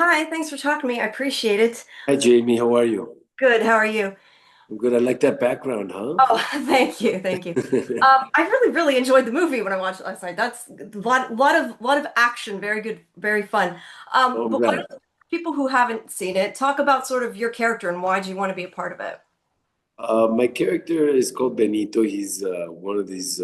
Hi, thanks for talking to me. I appreciate it. Hi, Jamie. How are you? Good, how are you? I'm good. I like that background, huh? Oh, thank you, thank you. I really enjoyed the movie when I watched it last night. That's a lot of action, very good, very fun. Oh, I'm But why glad. don't people who haven't seen it talk about sort of your character and why do you want to be a part of it? My character is called Benito. He's one of these,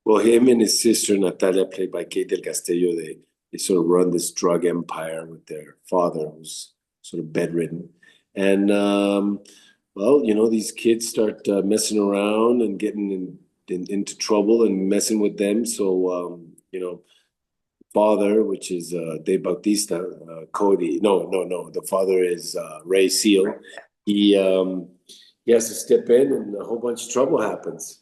well, him and his sister Natalia, played by Kate del Castillo, they sort of run this drug empire with their father, who's sort of bedridden. And, well, these kids start messing around and getting into trouble and messing with them. So, father, which is Dave Bautista, Cody. No. The father is Ray Seal. He um, he has to step in, and a whole bunch of trouble happens.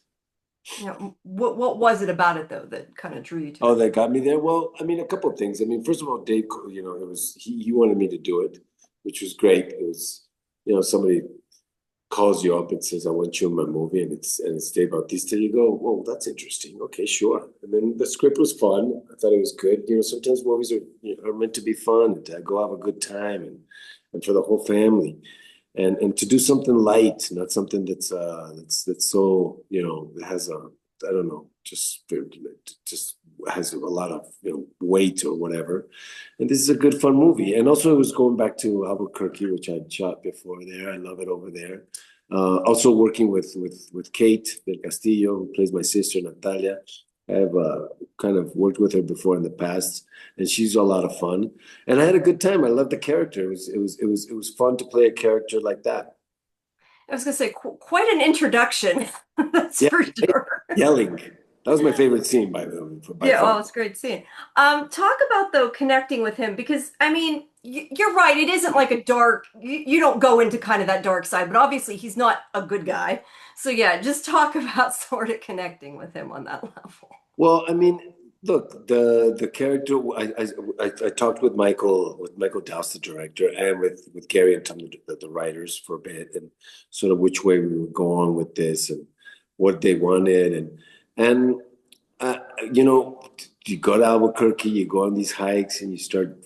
What was it about it though that kind of drew you to Oh, it? that got me there. Well, I mean, a couple of things. I mean, first of all, Dave, it was he wanted me to do it, which was great. It was, somebody calls you up and says, "I want you in my movie," and it's Dave Bautista. You go, "Whoa, that's interesting. Okay, sure." And then the script was fun. I thought it was good. Sometimes movies are meant to be fun, and to go have a good time, and for the whole family, and to do something light, not something that's so that has a, I don't know, just has a lot of weight or whatever. And this is a good fun movie. And also, it was going back to Albuquerque, which I'd shot before there. I love it over there. Also working with Kate del Castillo, who plays my sister Natalia. I've kind of worked with her before in the past, and she's a lot of fun. And I had a good time. I loved the character. It was fun to play a character like that. I was gonna say quite an introduction, that's Yeah, for right? sure. Yelling. That was my favorite scene, by the way, by Yeah, far. oh, it's great seeing. Talk about though connecting with him because I mean, you're right. It isn't like a dark. You don't go into kind of that dark side, but obviously he's not a good guy. So yeah, just talk about sort of connecting with him on that level. Well, I mean, look, the character. I talked with Michael Dowse, the director, and with Gary and Tom, the writers, for a bit, and sort of which way we were going with this and what they wanted, and uh, you know, you go to Albuquerque, you go on these hikes, and you start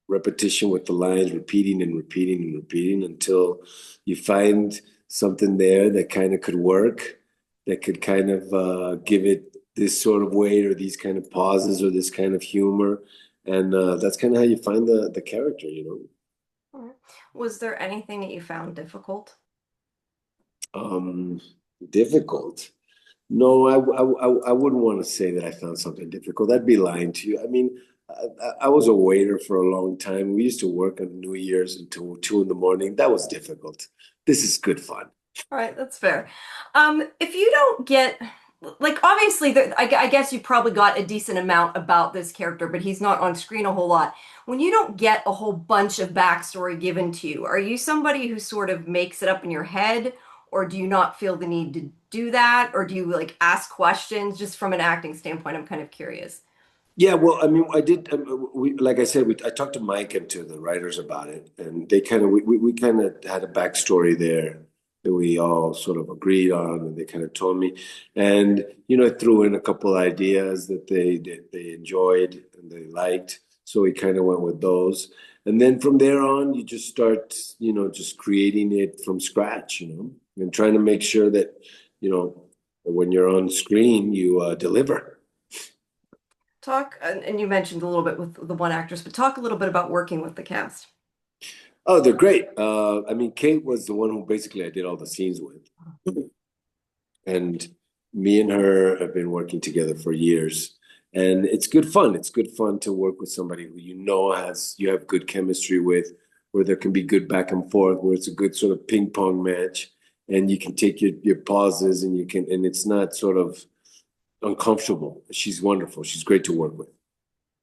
repetition with the lines, repeating and repeating and repeating until you find something there that kind of could work, that could kind of give it this sort of weight or these kind of pauses or this kind of humor. And that's kind of how you find the character. Mhm. Was there anything that you found difficult? Um, Difficult. No, I wouldn't want to say that I found something difficult. That'd be lying to you. I mean, I was a waiter for a long time. We used to work on New Year's until 2 in the morning. That was difficult. This is good fun. All right, that's fair. If you don't get, like, obviously, I guess you probably got a decent amount about this character, but he's not on screen a whole lot. When you don't get a whole bunch of backstory given to you, are you somebody who sort of makes it up in your head, or do you not feel the need to do that, or do you like ask questions just from an acting standpoint? I'm kind of curious. Yeah, well, I mean, I did. Like I said, I talked to Mike and to the writers about it, and they kind of we kind of had a backstory there that we all sort of agreed on, and they kind of told me, and threw in a couple ideas that they enjoyed and they liked, so we kind of went with those, and then from there on, you just start, just creating it from scratch, and trying to make sure that, when you're on screen, you deliver. Talk, and you mentioned a little bit with the one actress, but talk a little bit about working with the cast. Oh, they're great. I mean, Kate was the one who basically I did all the scenes with. And me and her have been working together for years. And it's good fun. It's good fun to work with somebody who you have good chemistry with, where there can be good back and forth, where it's a good sort of ping pong match. And you can take your pauses and it's not sort of uncomfortable. She's wonderful. She's great to work with.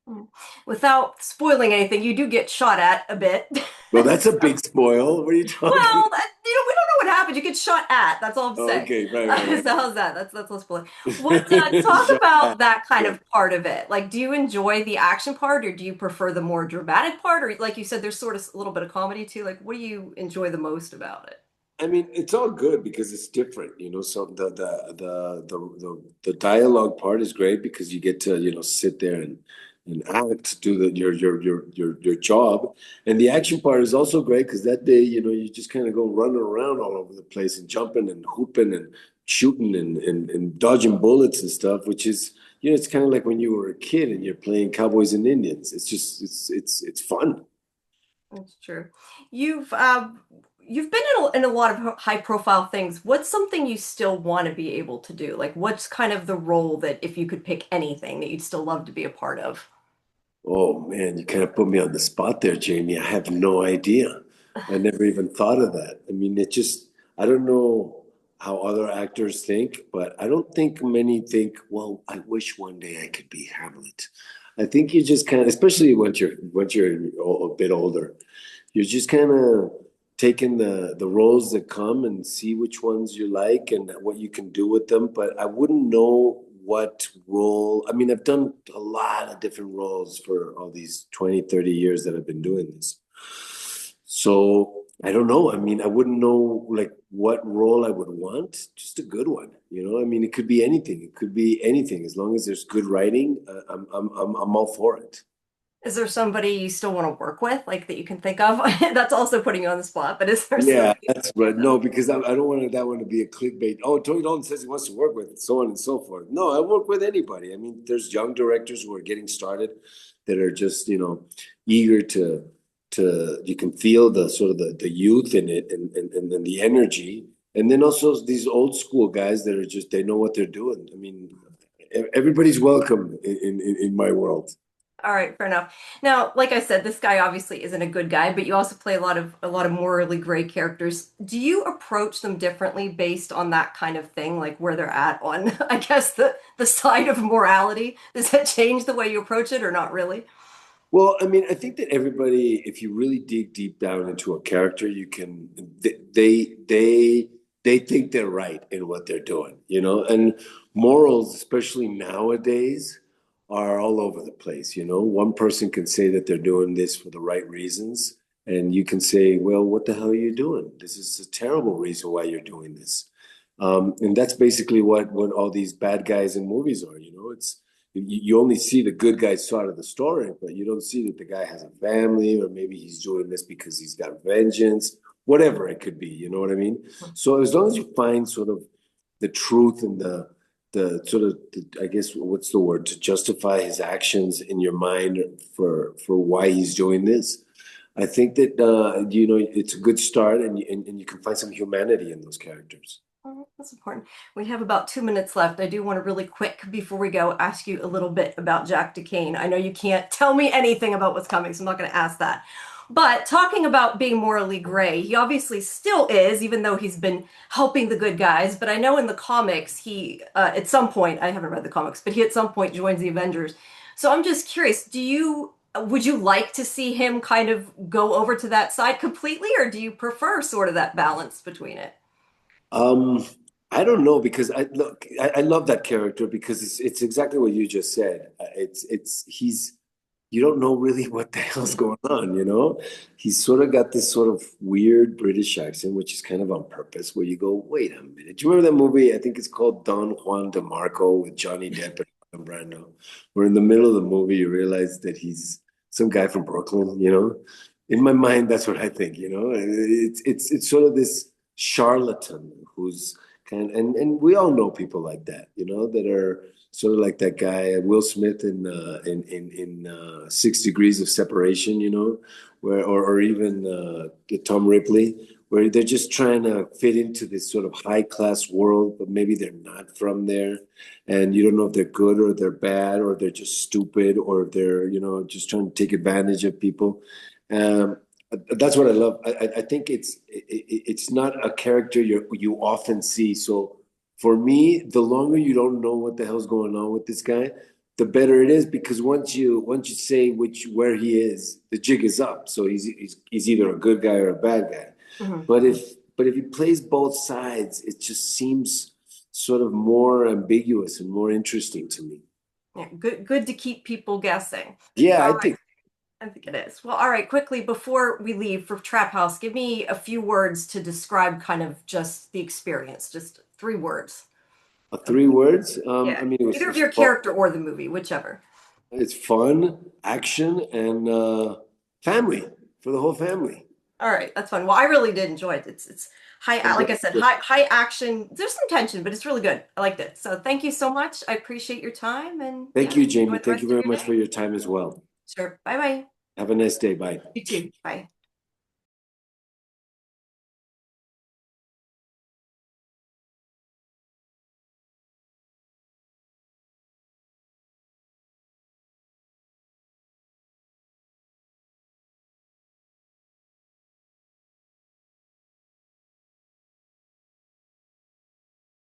Mm. Without spoiling anything, you do get shot at a bit. Well, that's a So, big spoil. What are you talking? well, we don't know what happened. You get shot at. That's all I'm Oh, saying. okay, right, So how's that? That's less spoiling. What talk Shut about up. that kind Yeah. of part of it? Like, do you enjoy the action part, or do you prefer the more dramatic part, or like you said, there's sort of a little bit of comedy too. Like, what do you enjoy the most about it? I mean, it's all good because it's different. So the dialogue part is great because you get to sit there and and act, do your job. And the action part is also great because that day, you just kind of go running around all over the place and jumping and hooping and shooting and dodging bullets and stuff, which is, it's kind of like when you were a kid and you're playing cowboys and Indians. It's just it's fun. That's true. You've been in a lot of high profile things. What's something you still want to be able to do? Like, what's kind of the role that if you could pick anything that you'd still love to be a part of? Oh man, you kind of put me on the spot there, Jamie. I have no idea. I never even thought of that. I mean, I don't know how other actors think, but I don't think many think, well, I wish one day I could be Hamlet. I think you just kind of, especially once you're a bit older, you're just kind of taking the roles that come and see which ones you like and what you can do with them. But I wouldn't know what role. I mean, I've done a lot of different roles for all these 20, 30 years that I've been doing this. So I don't know. I mean, I wouldn't know like what role I would want. Just a good one, I mean, it could be anything. It could be anything as long as there's good writing. I'm all for it. Is there somebody you still want to work with, like that you can think of? That's also putting you on the spot, but is there Yeah, somebody? that's right. No, because I don't want that one to be a clickbait. Oh, Tony Dalton says he wants to work with so on and so forth. No, I work with anybody. I mean, there's young directors who are getting started that are just, eager to you can feel the sort of the youth in it and then the energy. And then also these old school guys that are just they know what they're doing. I mean, everybody's welcome in my world. All right, fair enough. Now, like I said, this guy obviously isn't a good guy, but you also play a lot of morally gray characters. Do you approach them differently based on that kind of thing, like where they're at on, I guess, the side of morality? Does that change the way you approach it or not really? Well, I mean, I think that everybody, if you really dig deep down into a character, you can they think they're right in what they're doing, and morals, especially nowadays, are all over the place, One person can say that they're doing this for the right reasons, and you can say, well, what the hell are you doing? This is a terrible reason why you're doing this. And that's basically what all these bad guys in movies are, It's you only see the good guy's side of the story, but you don't see that the guy has a family, or maybe he's doing this because he's got vengeance, whatever it could be. You know what I mean? So as long as you find sort of the truth and the sort of I guess what's the word to justify his actions in your mind for why he's doing this, I think that it's a good start, and you can find some humanity in those characters. Oh, that's important. We have about 2 minutes left. I do want to really quick, before we go, ask you a little bit about Jack DeCane. I know you can't tell me anything about what's coming, so I'm not going to ask that. But talking about being morally gray, he obviously still is, even though he's been helping the good guys. But I know in the comics, he, at some point, I haven't read the comics, but he at some point joins the Avengers. So I'm just curious, would you like to see him kind of go over to that side completely, or do you prefer sort of that balance between it? Um, I don't know because I love that character because it's exactly what you just said. It's he's you don't know really what the hell's going on. He's sort of got this sort of weird British accent, which is kind of on purpose, where you go, wait a minute. Do you remember that movie? I think it's called Don Juan de Marco with Johnny Depp and Marlon Brando, where in the middle of the movie you realize that he's some guy from Brooklyn. In my mind, that's what I think. It's sort of this charlatan who's and we all know people like that, that are sort of like that guy Will Smith in 6 Degrees of Separation, where or even Tom Ripley, where they're just trying to fit into this sort of high class world, but maybe they're not from there, and you don't know if they're good or they're bad or they're just stupid or they're just trying to take advantage of people. Um, that's what I love. I think it's not a character you often see. So for me, the longer you don't know what the hell's going on with this guy, the better it is because once you say where he is, the jig is up. So he's either a good guy or a bad guy. Mhm. But if he plays both sides, it just seems sort of more ambiguous and more interesting to me. Yeah, good to keep people guessing. Yeah, All I right, think I think it is. Well, all right, quickly before we leave for Trap House, give me a few words to describe kind of just the experience, just 3 words. 3 words. Yeah, I mean, it either of was your fun. character or the movie, whichever. It's fun, action, and family for the whole family. All right, that's fun. Well, I really did enjoy it. It's high, I'm like glad I said, you high action. There's some tension, but it's really good. I liked it. So thank you so much. I appreciate your time, and Thank yeah, you, enjoy Jamie. the Thank you rest of very your much for day. your time as well. Sure. Bye bye. Have a nice day. Bye. You too. Bye.